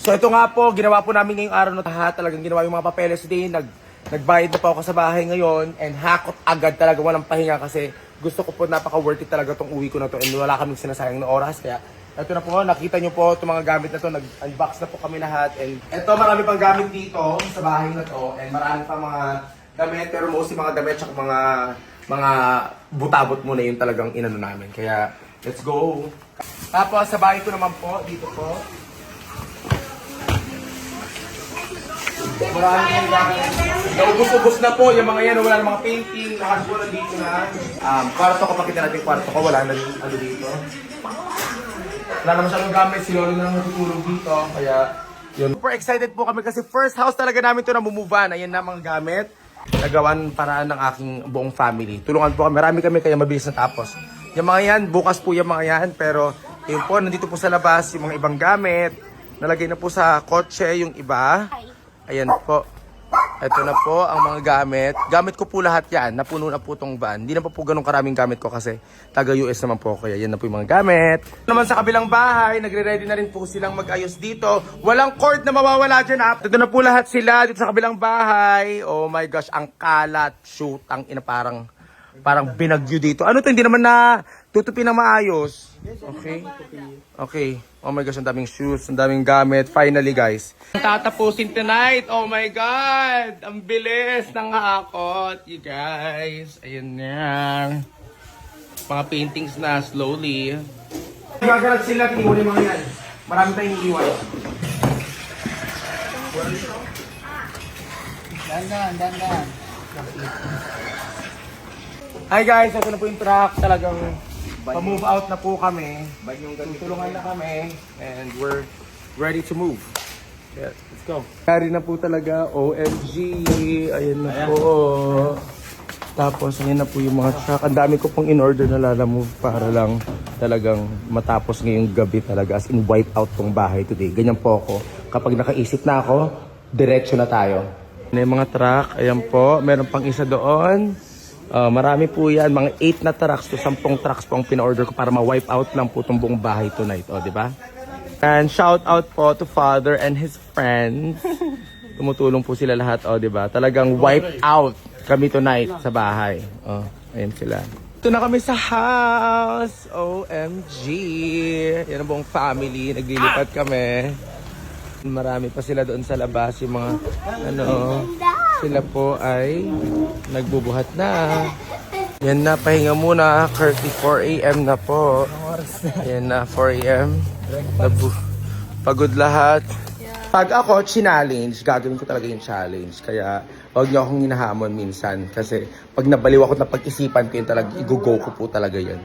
So ito nga po, ginawa po namin ngayong araw na lahat. Talagang ginawa yung mga papeles din. Nagbayad na po ako sa bahay ngayon. And hakot agad talaga, walang pahinga kasi gusto ko po napaka-worth it talaga itong uwi ko na to. And wala kaming sinasayang na oras. Kaya ito na po, nakita nyo po itong mga gamit na to. Nag-unbox na po kami lahat. And ito, marami pang gamit dito sa bahay na to. And marami pa mga damit. Pero mostly mga damit at mga butabot muna yung talagang inano namin. Kaya let's go. Tapos sa bahay ko naman po, dito po. Maraming gamit. Naubos-ubos na po yung mga yan. Wala na mga painting. Lahat po nandito na. Kwarto ko, pakita natin yung kwarto ko. Wala na yung ano dito. Wala na masyadong gamit. Si Lolo na natutulog dito. Kaya yun. Super excited po kami kasi first house talaga namin ito na move-on. Ayan na mga gamit. Nagawan paraan ng aking buong family. Tulungan po kami. Marami kami kaya mabilis na tapos. Yung mga yan, bukas po yung mga yan. Pero yun po, nandito po sa labas yung mga ibang gamit. Nalagay na po sa kotse yung iba. Ayan po. Ito na po ang mga gamit. Gamit ko po lahat yan. Napuno na po itong van. Hindi na po ganun karaming gamit ko kasi taga-US naman po. Kaya yan na po yung mga gamit. Naman sa kabilang bahay, nagre-ready na rin po silang mag-ayos dito. Walang cord na mawawala dyan. Dito na po lahat sila dito sa kabilang bahay. Oh my gosh, ang kalat. Shoot, ang ina parang binagyo dito. Ano to? Hindi naman na tutupi ng maayos. Okay. Okay. Oh my gosh, ang daming shoes, ang daming gamit. Finally, guys. Tatapusin tonight. Oh my God. Ang bilis ng hakot, you guys. Ayun yan. Mga paintings na slowly. Gagalat sila, tiniwan yung mga yan. Marami tayong iiwan. Dandan. Hi guys, ito na po yung truck. Talagang pa-move out na po kami. Tutulungan na kami. And we're ready to move. Yeah, let's go. Kari na po talaga. OMG. Ayan na po. Tapos, ayan na po yung mga truck. Ang dami ko pong in-order na lalamove para lang talagang matapos ngayong gabi talaga. As in, wipe out tong bahay today. Ganyan po ako. Kapag nakaisip na ako, diretso na tayo. Ayan yung mga truck. Ayan po. Meron pang isa doon. Marami po yan, mga 8 na trucks to 10 trucks po ang pina-order ko para ma-wipe out lang po itong buong bahay tonight, di ba? And shout out po to Father and his friends. Tumutulong po sila lahat, di ba? Talagang wipe out kami tonight sa bahay. Ayan sila. Ito na kami sa house. OMG. Yan ang buong family. Naglilipat kami. Marami pa sila doon sa labas. Yung mga, sila po ay nagbubuhat na. Yan na, pahinga muna. Currently 4 AM na po. Yan na, 4 AM. Pagod lahat. Pag ako, challenge, gagawin ko talaga yung challenge. Kaya, huwag niyo akong hinahamon minsan. Kasi, pag nabaliw ako na pag-isipan ko yun talaga, i-go ko po talaga yun.